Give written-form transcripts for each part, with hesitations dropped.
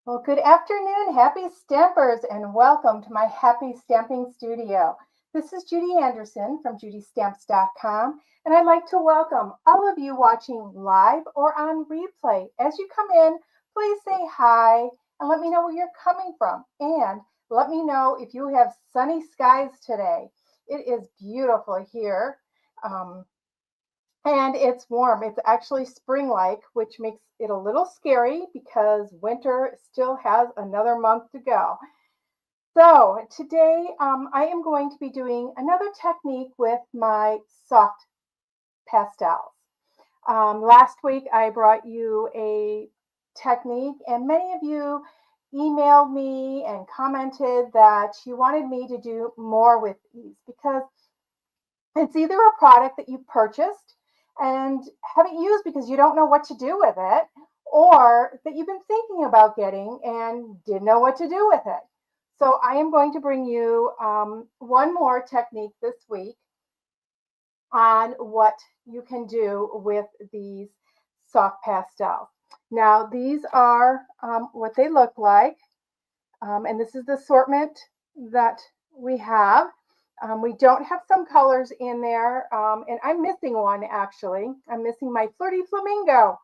Well, good afternoon, happy stampers, and welcome to my happy stamping studio. This is Judy Anderson from judystamps.com, and I'd like to welcome all of you watching live or on replay. As you come in, please say hi and let me know where you're coming from. And let me know if you have sunny skies today. It is beautiful here. Um, and it's warm. It's actually spring-like, which makes it a little scary because winter still has another month to go. So today I am going to be doing another technique with my soft pastels. Last week I brought you a technique, and many of you emailed me and commented that you wanted me to do more with these because it's either a product that you purchased and haven't used because you don't know what to do with it, or that you've been thinking about getting and didn't know what to do with it. So I am going to bring you one more technique this week on what you can do with these soft pastels. Now, these are what they look like, and this is the assortment that we have. We don't have some colors in there, and I'm missing one actually. I'm missing my Flirty Flamingo.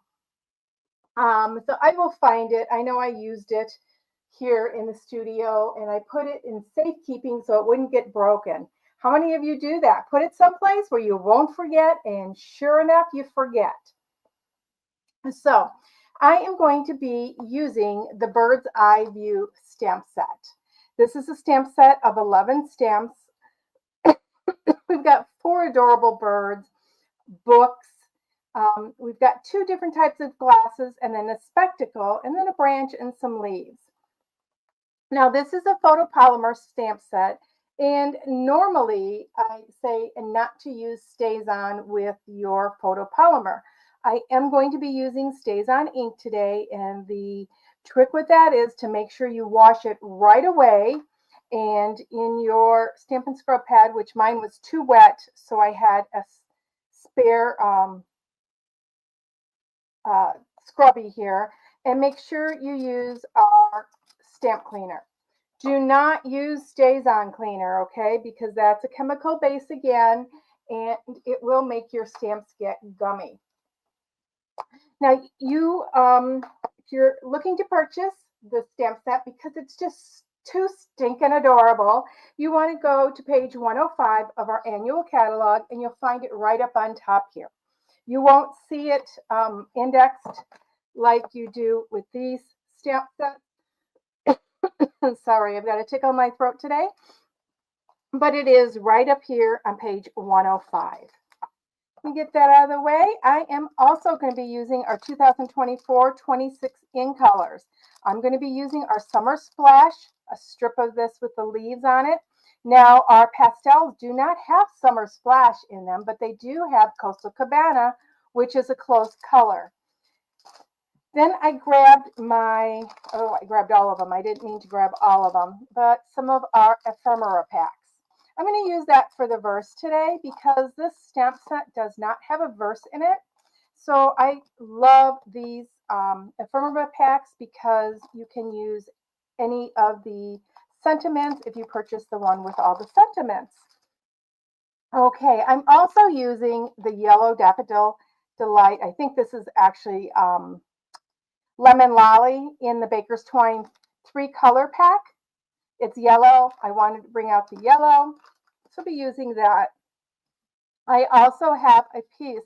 So I will find it. I know I used it here in the studio, and I put it in safekeeping so it wouldn't get broken. How many of you do that? Put it someplace where you won't forget, and sure enough, you forget. So I am going to be using the Bird's Eye View stamp set. This is a stamp set of 11 stamps. We've got 4 adorable birds, books. We've got 2 different types of glasses, and then a spectacle, and then a branch and some leaves. Now, this is a photopolymer stamp set, and normally I say not to use StazOn with your photopolymer. I am going to be using StazOn ink today, and the trick with that is to make sure you wash it right away. And in your Stampin' Scrub pad, which mine was too wet, so I had a spare scrubby here, and make sure you use our stamp cleaner. Do not use StazOn cleaner, okay, because that's a chemical base again, and it will make your stamps get gummy. Now, if you're looking to purchase the stamp set because it's just too stinking adorable, you want to go to page 105 of our annual catalog, and you'll find it right up on top here. You won't see it indexed like you do with these stamp sets. Sorry, I've got a tickle in my throat today. But it is right up here on page 105. Let me get that out of the way. I am also going to be using our 2024-26 in colors. I'm going to be using our Summer Splash, a strip of this with the leaves on it. Now, our pastels do not have Summer Splash in them, but they do have Coastal Cabana, which is a close color. Then I grabbed I grabbed all of them. I didn't mean to grab all of them, but some of our ephemera packs. I'm going to use that for the verse today because this stamp set does not have a verse in it. So I love these ephemera packs because you can use any of the sentiments if you purchase the one with all the sentiments. Okay, I'm also using the yellow Daffodil Delight. I think this is actually Lemon Lolly in the Baker's Twine 3-color pack. It's yellow. I wanted to bring out the yellow, so I'll be using that. I also have a piece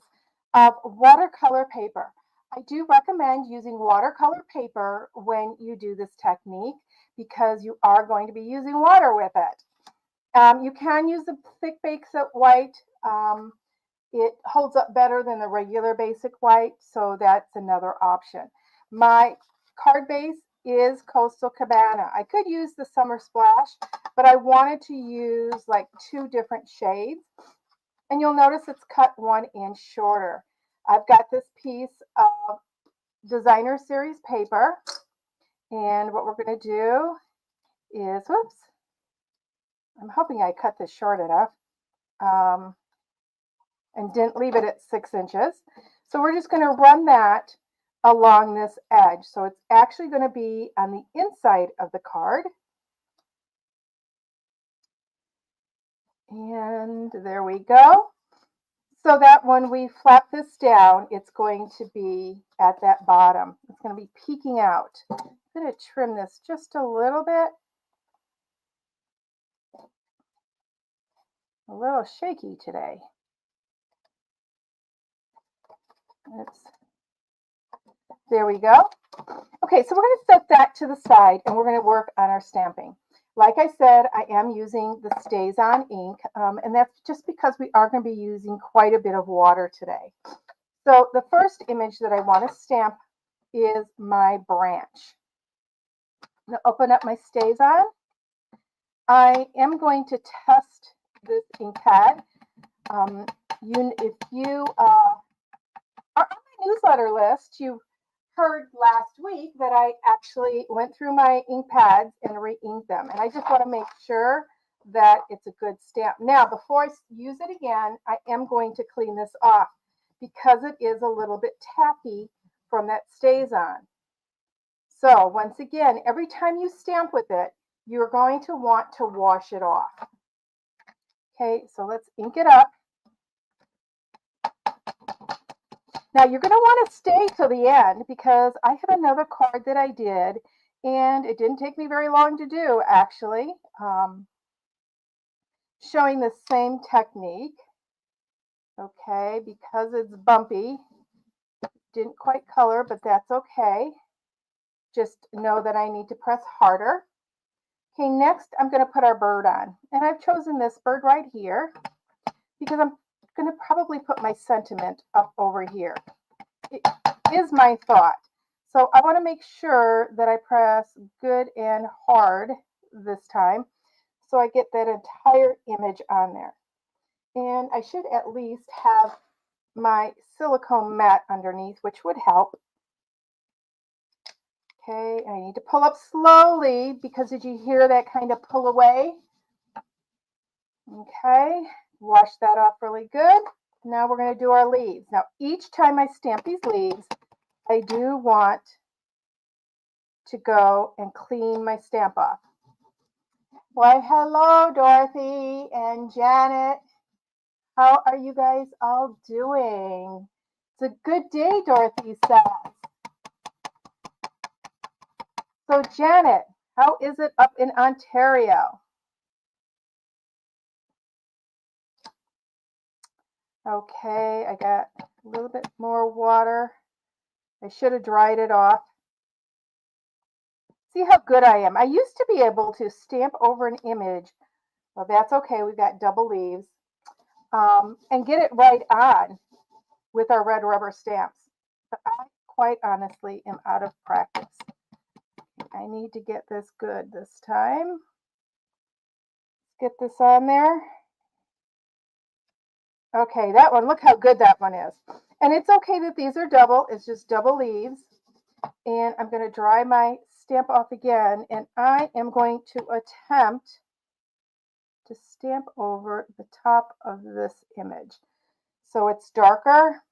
of watercolor paper. I do recommend using watercolor paper when you do this technique because you are going to be using water with it. You can use the thick basic white. It holds up better than the regular basic white, so that's another option. My card base is Coastal Cabana. I could use the Summer Splash, but I wanted to use like 2 different shades. And you'll notice it's cut 1 inch shorter. I've got this piece of designer series paper. And what we're going to do is, whoops, I'm hoping I cut this short enough and didn't leave it at 6 inches. So we're just going to run that along this edge. So it's actually going to be on the inside of the card. And there we go. So that when we flap this down, it's going to be at that bottom. It's going to be peeking out. I'm going to trim this just a little bit. A little shaky today. There we go. Okay, so we're going to set that to the side and we're going to work on our stamping. Like I said, I am using the Stays On ink, and that's just because we are going to be using quite a bit of water today. So the first image that I want to stamp is my branch. I'm going to open up my Stays On. I am going to test this ink pad. If you are on my newsletter list, you heard last week that I actually went through my ink pads and re-inked them. And I just want to make sure that it's a good stamp. Now, before I use it again, I am going to clean this off because it is a little bit tacky from that Stays On. So once again, every time you stamp with it, you're going to want to wash it off. Okay, so let's ink it up. Now you're going to want to stay till the end because I have another card that I did and it didn't take me very long to do actually, showing the same technique. Okay, because it's bumpy, didn't quite color, but that's okay. Just know that I need to press harder. Okay, next I'm going to put our bird on. And I've chosen this bird right here because I'm going to probably put my sentiment up over here. It is my thought. So I want to make sure that I press good and hard this time so I get that entire image on there. And I should at least have my silicone mat underneath, which would help. Okay, I need to pull up slowly because did you hear that kind of pull away? Okay, wash that off really good. Now we're going to do our leaves. Now each time I stamp these leaves, I do want to go and clean my stamp off. Why, hello, Dorothy and Janet. How are you guys all doing? It's a good day, Dorothy says. So Janet, how is it up in Ontario? Okay, I got a little bit more water. I should have dried it off. See how good I am. I used to be able to stamp over an image. Well, that's okay. We've got double leaves. And get it right on with our red rubber stamps. But I quite honestly am out of practice. I need to get this good this time. Get this on there. Okay, that one, look how good that one is. And it's okay that these are double, it's just double leaves. And I'm going to dry my stamp off again, and I am going to attempt to stamp over the top of this image. So it's darker,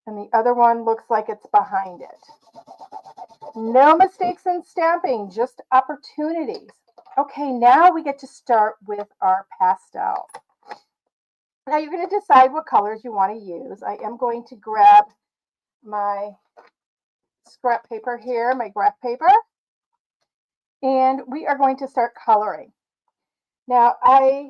and the other one looks like it's behind it. No mistakes in stamping, just opportunities. Okay, now we get to start with our pastel. Now you're going to decide what colors you want to use. I am going to grab my scrap paper here, my graph paper, and we are going to start coloring. Now I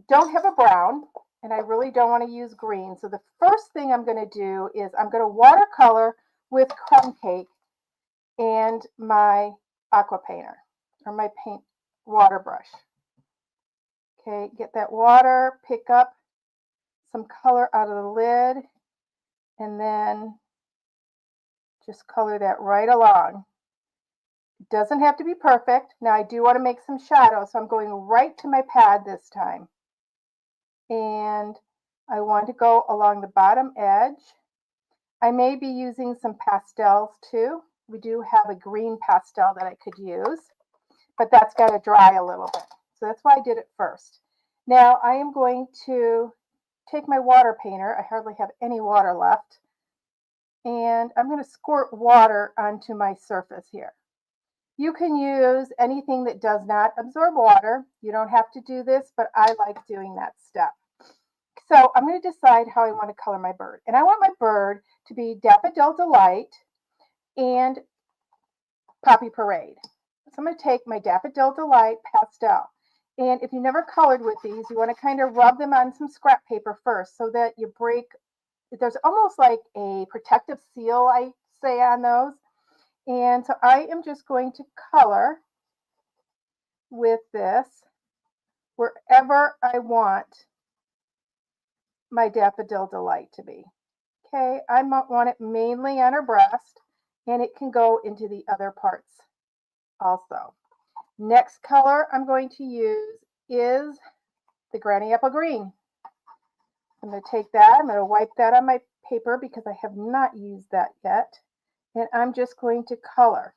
don't have a brown and I really don't want to use green. So the first thing I'm going to do is I'm going to watercolor with crumb cake and my aqua painter or my paint water brush. Okay, get that water, pick up some color out of the lid, and then just color that right along. It doesn't have to be perfect. Now I do want to make some shadows, so I'm going right to my pad this time. And I want to go along the bottom edge. I may be using some pastels too. We do have a green pastel that I could use, but that's got to dry a little bit. So that's why I did it first. Now I am going to take my water painter. I hardly have any water left. and I'm going to squirt water onto my surface here. You can use anything that does not absorb water. You don't have to do this, but I like doing that step. So I'm going to decide how I want to color my bird. And I want my bird to be Daffodil Delight and Poppy Parade. So I'm going to take my Daffodil Delight pastel. And if you never colored with these, you want to kind of rub them on some scrap paper first so that you break, there's almost like a protective seal, I say, on those. And so I am just going to color with this wherever I want my Daffodil Delight to be. Okay, I want it mainly on her breast, and it can go into the other parts also. Next color I'm going to use is the Granny Apple Green. I'm going to take that, I'm going to wipe that on my paper because I have not used that yet, and I'm just going to color.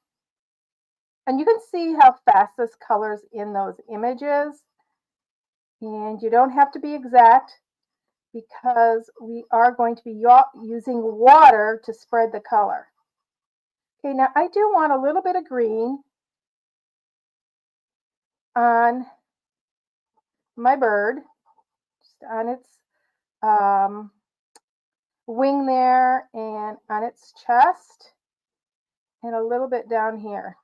And you can see how fast this colors in those images, and you don't have to be exact because we are going to be using water to spread the color. Okay, now I do want a little bit of green on my bird, just on its wing there and on its chest and a little bit down here.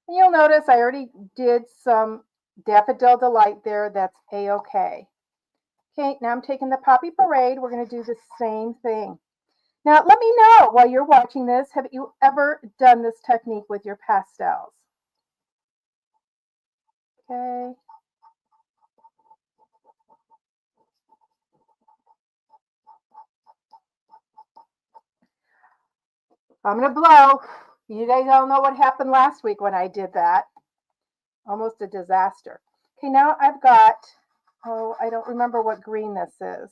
And you'll notice I already did some Daffodil Delight there. That's a-okay. Okay, now I'm taking the Poppy Parade. We're going to do the same thing. Now, let me know while you're watching this, have you ever done this technique with your pastels? Okay. I'm going to blow. You guys all know what happened last week when I did that. Almost a disaster. Okay, now I've got, oh, I don't remember what green this is.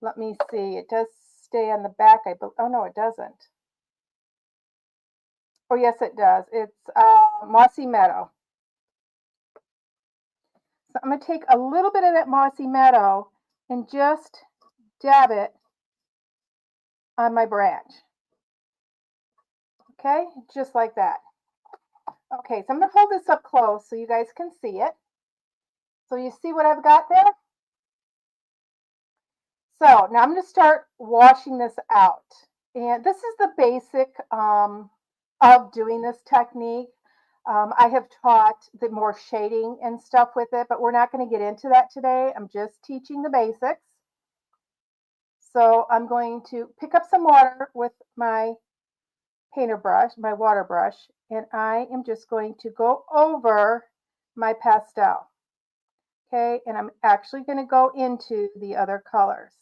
Let me see. It does stay on the back. Oh, no, it doesn't. Oh, yes, it does. It's Mossy Meadow. So I'm going to take a little bit of that Mossy Meadow and just dab it on my branch. Okay, just like that. Okay, so I'm going to hold this up close so you guys can see it. So you see what I've got there? So now I'm going to start washing this out. And this is the basic of doing this technique. I have taught the more shading and stuff with it, but we're not going to get into that today. I'm just teaching the basics. So I'm going to pick up some water with my painter brush, my water brush, and I am just going to go over my pastel. Okay, and I'm actually going to go into the other colors.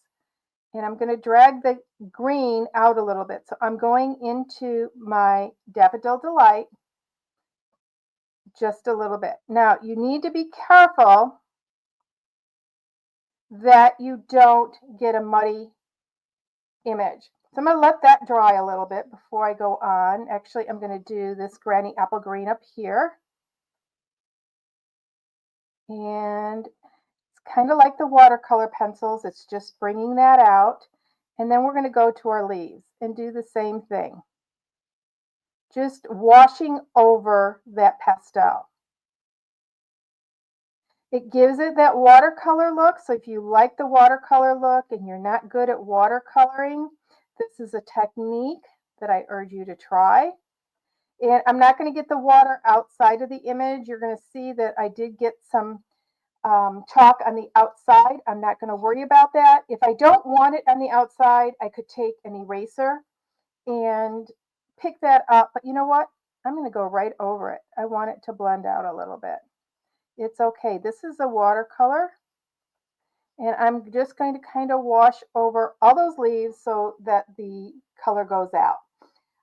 And I'm going to drag the green out a little bit. So I'm going into my Daffodil Delight just a little bit. Now, you need to be careful that you don't get a muddy image. So I'm going to let that dry a little bit before I go on. Actually, I'm going to do this Granny Apple Green up here. And it's kind of like the watercolor pencils. It's just bringing that out. And then we're going to go to our leaves and do the same thing. Just washing over that pastel. It gives it that watercolor look. So if you like the watercolor look and you're not good at watercoloring, this is a technique that I urge you to try. And I'm not going to get the water outside of the image. You're going to see that I did get some chalk on the outside. I'm not going to worry about that. If I don't want it on the outside, I could take an eraser and pick that up. But you know what? I'm going to go right over it. I want it to blend out a little bit. It's okay. This is a watercolor. And I'm just going to kind of wash over all those leaves so that the color goes out.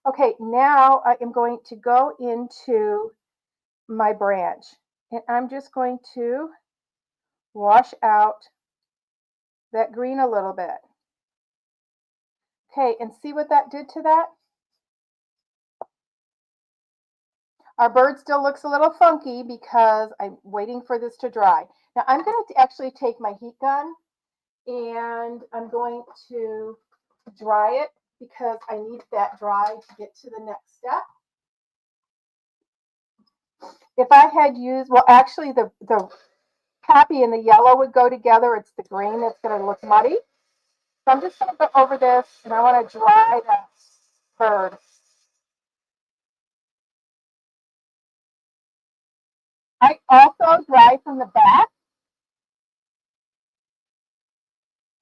Okay, now I am going to go into my branch. And I'm just going to wash out that green a little bit. Okay, and see what that did to that? Our bird still looks a little funky because I'm waiting for this to dry. Now I'm going to actually take my heat gun and I'm going to dry it because I need that dry to get to the next step. If I had used, well, actually the happy and the yellow would go together. It's the green that's going to look muddy. So I'm just going to go over this, and I want to dry that bird. I also dry from the back.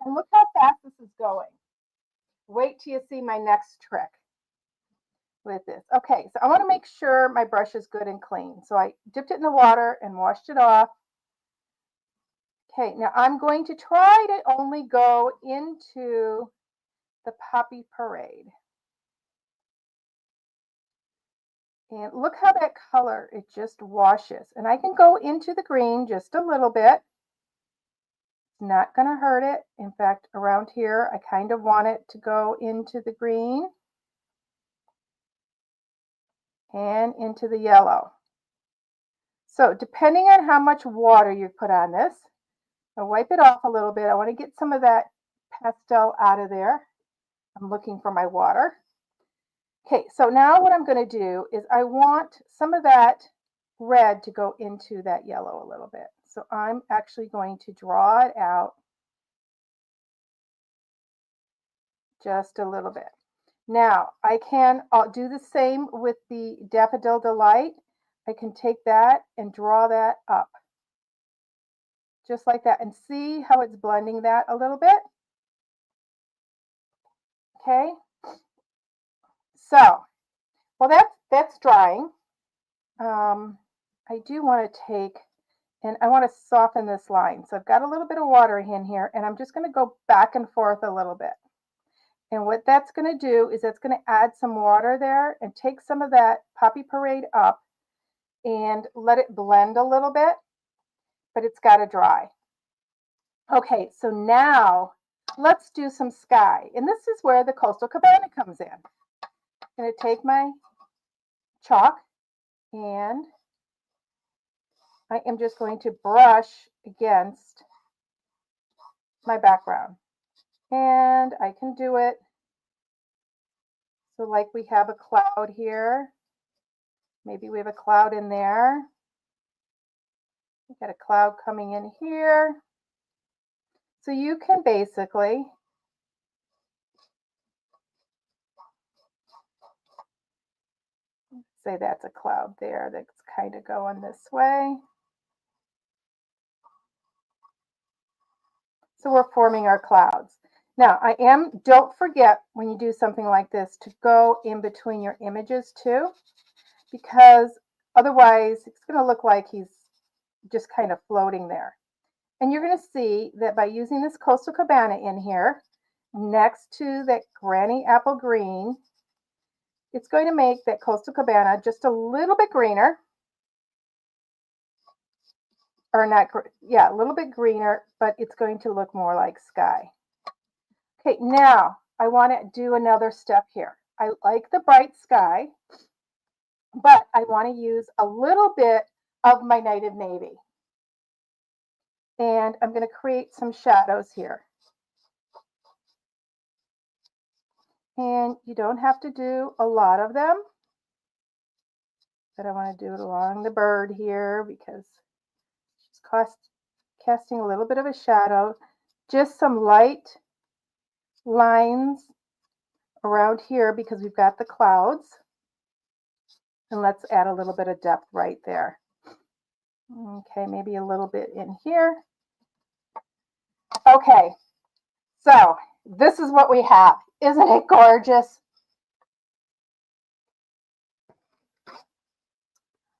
And look how fast this is going. Wait till you see my next trick with this. Okay, so I want to make sure my brush is good and clean. So I dipped it in the water and washed it off. Okay, now I'm going to try to only go into the Poppy Parade. And look how that color, it just washes. And I can go into the green just a little bit. It's not going to hurt it. In fact, around here, I kind of want it to go into the green and into the yellow. So depending on how much water you put on this, I'll wipe it off a little bit. I want to get some of that pastel out of there. I'm looking for my water. Okay, so now what I'm going to do is I want some of that red to go into that yellow a little bit. So I'm actually going to draw it out just a little bit. Now I'll do the same with the Daffodil Delight. I can take that and draw that up just like that and see how it's blending that a little bit. Okay, so well that's drying. I do want to take and I want to soften this line. So I've got a little bit of water in here and I'm just going to go back and forth a little bit. And what that's going to do is that's going to add some water there and take some of that Poppy Parade up and let it blend a little bit, but it's got to dry. Okay, so now let's do some sky. And this is where the Coastal Cabana comes in. I'm going to take my chalk and I am just going to brush against my background. And I can do it so like we have a cloud here. Maybe we have a cloud in there. We got a cloud coming in here. So you can basically say that's a cloud there that's kind of going this way. So we're forming our clouds. Now don't forget when you do something like this to go in between your images too, because otherwise it's going to look like he's just kind of floating there. And you're going to see that by using this Coastal Cabana in here, next to that Granny Apple Green, it's going to make that Coastal Cabana just a little bit greener. Or not, yeah, a little bit greener, but it's going to look more like sky. Okay, now I want to do another step here. I like the bright sky, but I want to use a little bit of my Night of Navy. And I'm going to create some shadows here. And you don't have to do a lot of them, but I want to do it along the bird here because it's casting a little bit of a shadow. Just some light lines around here because we've got the clouds. And let's add a little bit of depth right there. Okay, maybe a little bit in here. Okay, so this is what we have. Isn't it gorgeous?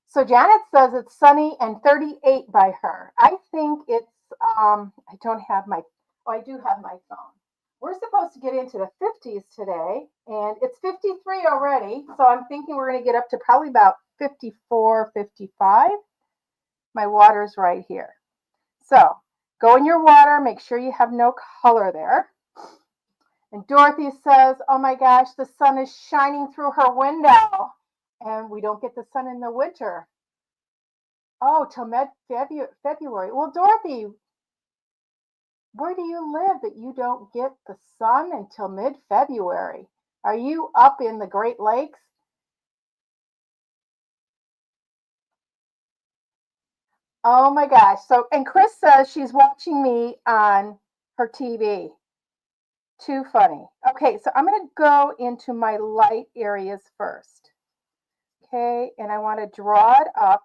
So Janet says it's sunny and 38 by her. I think it's, I don't have my, oh, I do have my phone. We're supposed to get into the 50s today, and it's 53 already. So I'm thinking we're going to get up to probably about 54, 55. My water's right here. So go in your water, make sure you have no color there. And Dorothy says, oh my gosh, the sun is shining through her window. And we don't get the sun in the winter. Oh, till mid-February. Well, Dorothy, where do you live that you don't get the sun until mid-February? Are you up in the Great Lakes? Oh my gosh. So, and Chris says she's watching me on her TV. Too funny. Okay, so I'm going to go into my light areas first. Okay, and I want to draw it up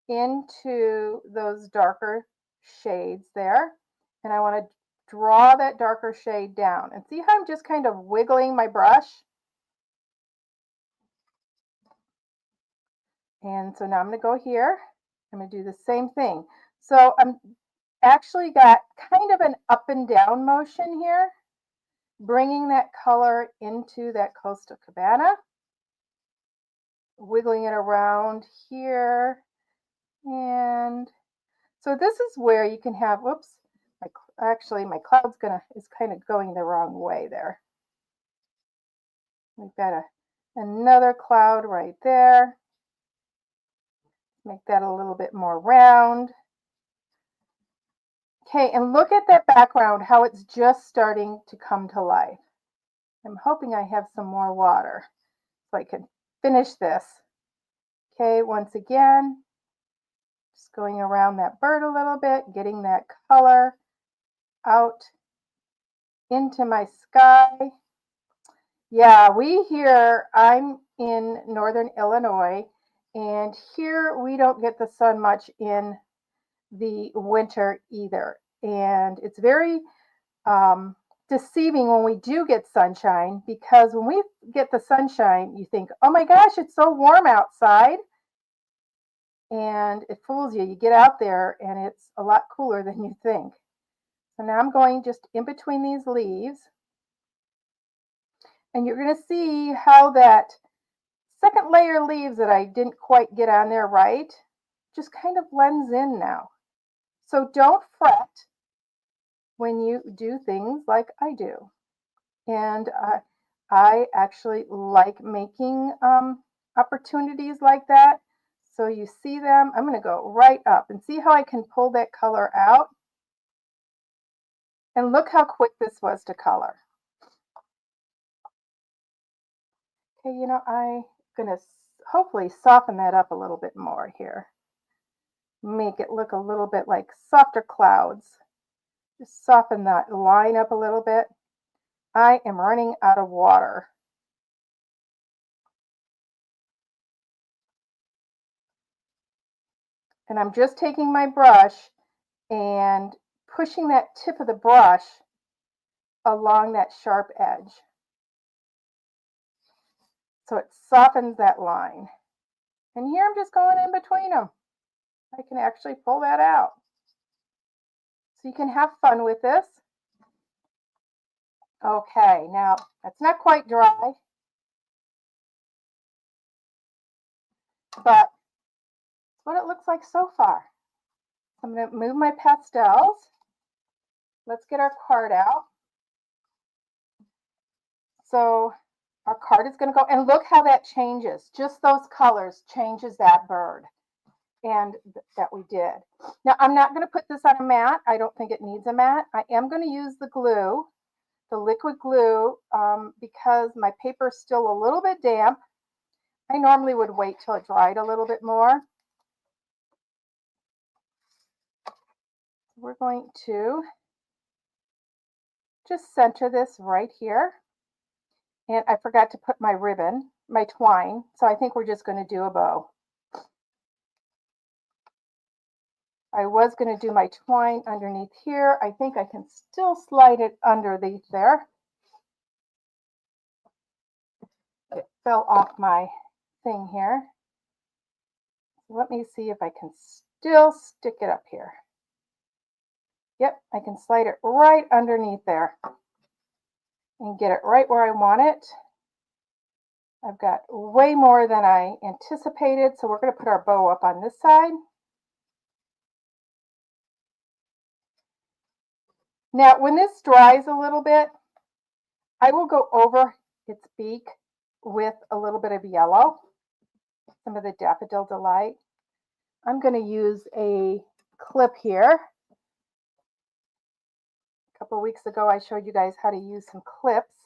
into those darker shades there. And I want to draw that darker shade down. And see how I'm just kind of wiggling my brush? And so now I'm going to go here. I'm going to do the same thing. So I'm actually got kind of an up and down motion here, bringing that color into that Costa Cabana, wiggling it around here. And so this is where you can have, whoops, actually my cloud's is kind of going the wrong way there. We've got another cloud right there. Make that a little bit more round. Okay, and look at that background, how it's just starting to come to life. I'm hoping I have some more water so I can finish this. Okay, once again, just going around that bird a little bit, getting that color out into my sky. Yeah, I'm in northern Illinois, and here we don't get the sun much in the winter either. And it's very deceiving when we do get sunshine, because when we get the sunshine, you think, oh my gosh, it's so warm outside. And it fools you. You get out there and it's a lot cooler than you think. So now I'm going just in between these leaves. And you're going to see how that second layer of leaves that I didn't quite get on there right just kind of blends in now. So don't fret when you do things like I do. And I actually like making opportunities like that. So you see them, I'm going to go right up and see how I can pull that color out. And look how quick this was to color. Okay, I'm going to hopefully soften that up a little bit more here. Make it look a little bit like softer clouds. Just soften that line up a little bit. I am running out of water. And I'm just taking my brush and pushing that tip of the brush along that sharp edge. So it softens that line. And here I'm just going in between them. I can actually pull that out. So you can have fun with this. Okay, now that's not quite dry, but it's what it looks like so far. I'm going to move my pastels. Let's get our card out. So our card is going to go, and look how that changes. Just those colors changes that bird. And that we did. Now I'm not going to put this on a mat. I don't think it needs a mat. I am going to use the glue, the liquid glue, because my paper is still a little bit damp. I normally would wait till it dried a little bit more. We're going to just center this right here. And I forgot to put my ribbon, my twine, so I think we're just going to do a bow. I was going to do my twine underneath here. I think I can still slide it underneath there. It fell off my thing here. Let me see if I can still stick it up here. Yep, I can slide it right underneath there and get it right where I want it. I've got way more than I anticipated, so we're going to put our bow up on this side. Now, when this dries a little bit, I will go over its beak with a little bit of yellow, some of the Daffodil Delight. I'm going to use a clip here. A couple of weeks ago, I showed you guys how to use some clips.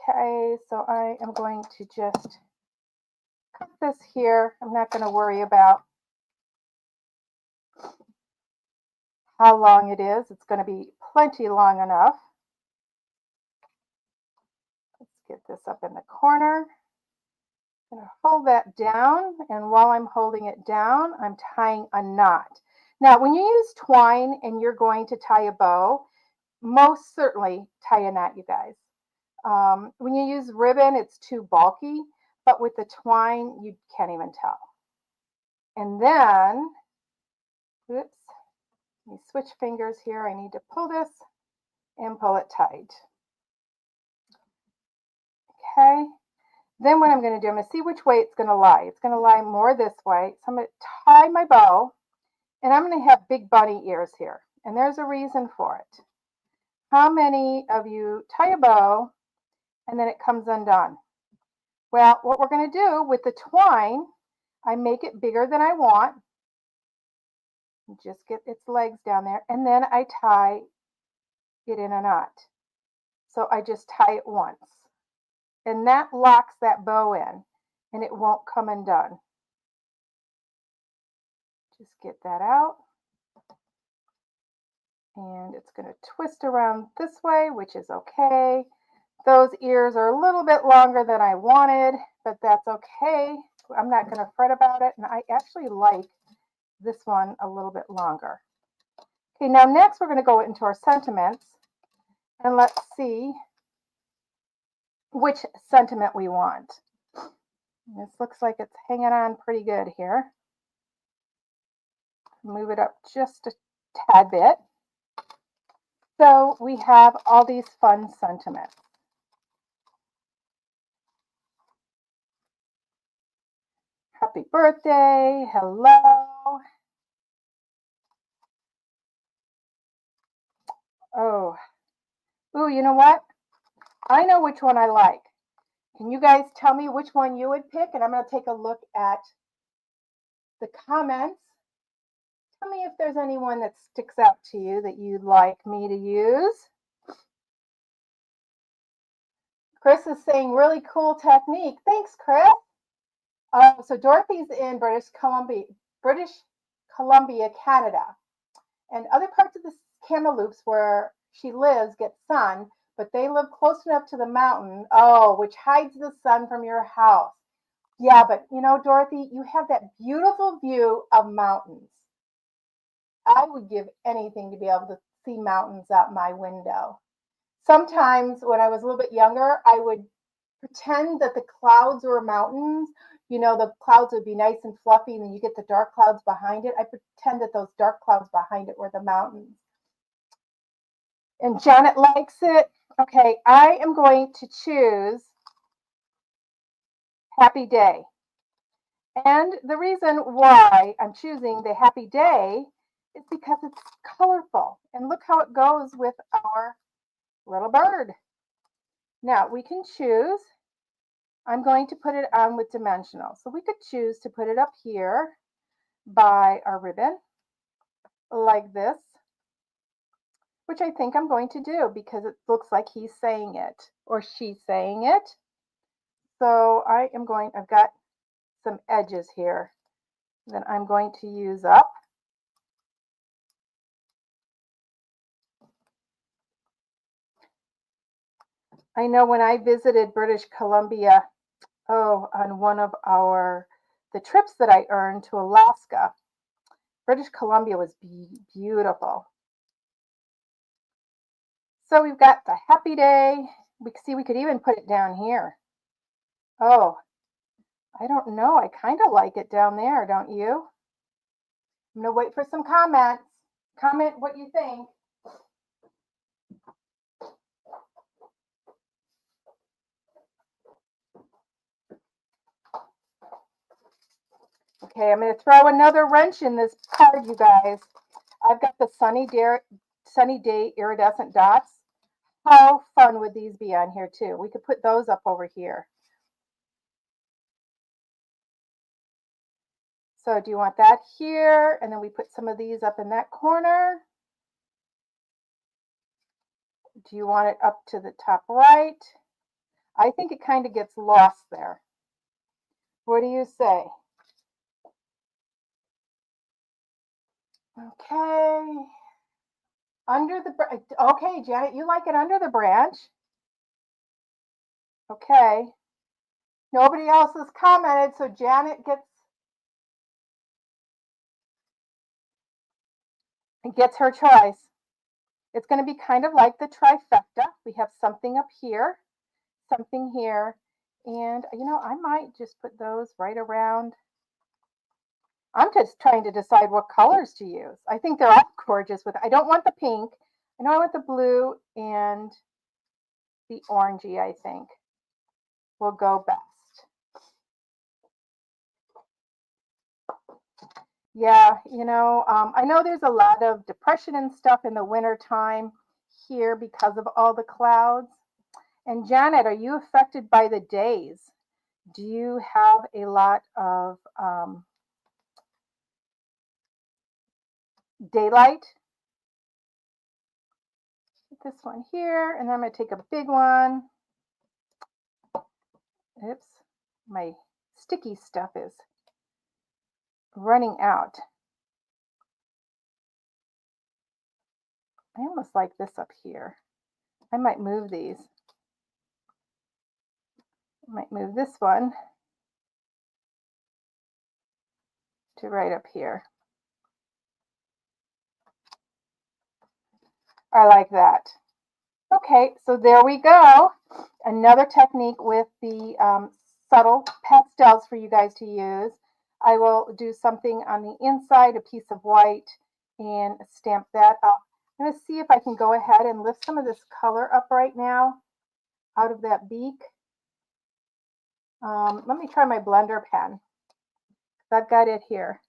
Okay, so I am going to just cut this here. I'm not going to worry about how long it is. It's going to be plenty long enough. Let's get this up in the corner. I'm going to hold that down, and while I'm holding it down, I'm tying a knot. Now, when you use twine and you're going to tie a bow, most certainly tie a knot, you guys. When you use ribbon, it's too bulky, but with the twine, you can't even tell. And then, oops, let me switch fingers here. I need to pull this and pull it tight. Okay. Then what I'm going to do, I'm going to see which way it's going to lie. It's going to lie more this way. So I'm going to tie my bow, and I'm going to have big bunny ears here. And there's a reason for it. How many of you tie a bow and then it comes undone? Well, what we're going to do with the twine, I make it bigger than I want. Just get its legs down there, and then I tie it in a knot. So I just tie it once, and that locks that bow in, and it won't come undone. Just get that out, and it's going to twist around this way, which is okay. Those ears are a little bit longer than I wanted, but that's okay. I'm not going to fret about it, and I actually like this one a little bit longer. Okay, now next we're going to go into our sentiments, and let's see which sentiment we want. This looks like it's hanging on pretty good here. Move it up just a tad bit. So we have all these fun sentiments. Happy birthday, hello. Oh, ooh, you know what? I know which one I like. Can you guys tell me which one you would pick? And I'm going to take a look at the comments. Tell me if there's anyone that sticks out to you that you'd like me to use. Chris is saying really cool technique. Thanks, Chris. So Dorothy's in British Columbia, Canada. And other parts of the Kamloops where she lives get sun, but they live close enough to the mountain, which hides the sun from your house. Yeah, but you know, Dorothy, you have that beautiful view of mountains. I would give anything to be able to see mountains out my window. Sometimes when I was a little bit younger, I would pretend that the clouds were mountains. You know, the clouds would be nice and fluffy, and then you get the dark clouds behind it. I pretend that those dark clouds behind it were the mountains. And Janet likes it. Okay, I am going to choose Happy Day. And the reason why I'm choosing the Happy Day is because it's colorful. And look how it goes with our little bird. Now we can choose. I'm going to put it on with dimensional. So we could choose to put it up here by our ribbon like this, which I think I'm going to do because it looks like he's saying it or she's saying it. So I've got some edges here that I'm going to use up. I know when I visited British Columbia, on one of the trips that I earned to Alaska, British Columbia was beautiful. So we've got the Happy Day. We could even put it down here. Oh, I don't know. I kind of like it down there, don't you? I'm going to wait for some comments. Comment what you think. Okay, I'm going to throw another wrench in this card, you guys. I've got the Sunny Day iridescent dots. How fun would these be on here too? We could put those up over here. So do you want that here? And then we put some of these up in that corner. Do you want it up to the top right? I think it kind of gets lost there. What do you say? Okay. Under the, okay, Janet, you like it under the branch. Okay. Nobody else has commented, so Janet gets her choice. It's going to be kind of like the trifecta. We have something up here, something here, and I might just put those right around. I'm just trying to decide what colors to use. I think they're all gorgeous I don't want the pink. I know I want the blue and the orangey, I think will go best. Yeah, I know there's a lot of depression and stuff in the winter time here because of all the clouds. And Janet, are you affected by the days? Do you have a lot of daylight? Put this one here, and I'm going to take a big one. Oops, my sticky stuff is running out. I almost like this up here. I might move these. I might move this one to right up here. I like that. Okay, so there we go. Another technique with the subtle pastels for you guys to use. I will do something on the inside, a piece of white, and stamp that up. I'm going to see if I can go ahead and lift some of this color up right now out of that beak. Let me try my blender pen. I've got it here.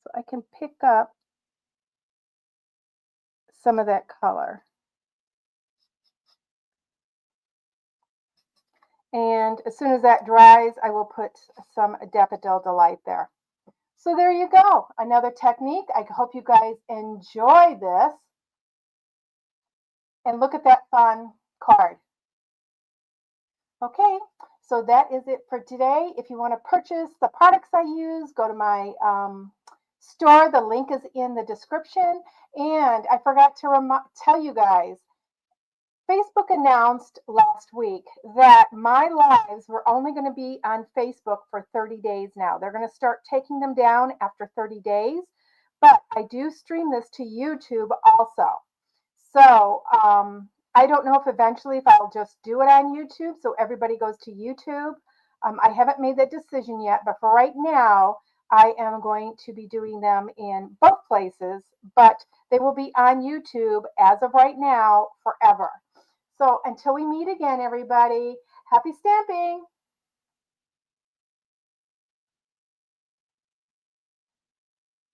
So I can pick up some of that color. And as soon as that dries, I will put some Daffodil Delight there. So there you go. Another technique. I hope you guys enjoy this. And look at that fun card. Okay, so that is it for today. If you want to purchase the products I use, go to my store. The link is in the description. And I forgot to tell you guys, Facebook announced last week that my lives were only going to be on Facebook for 30 days now. They're going to start taking them down after 30 days, but I do stream this to YouTube also. So I don't know if I'll just do it on YouTube so everybody goes to YouTube. I haven't made that decision yet, but for right now, I am going to be doing them in both places, but they will be on YouTube as of right now forever. So until we meet again, everybody, happy stamping!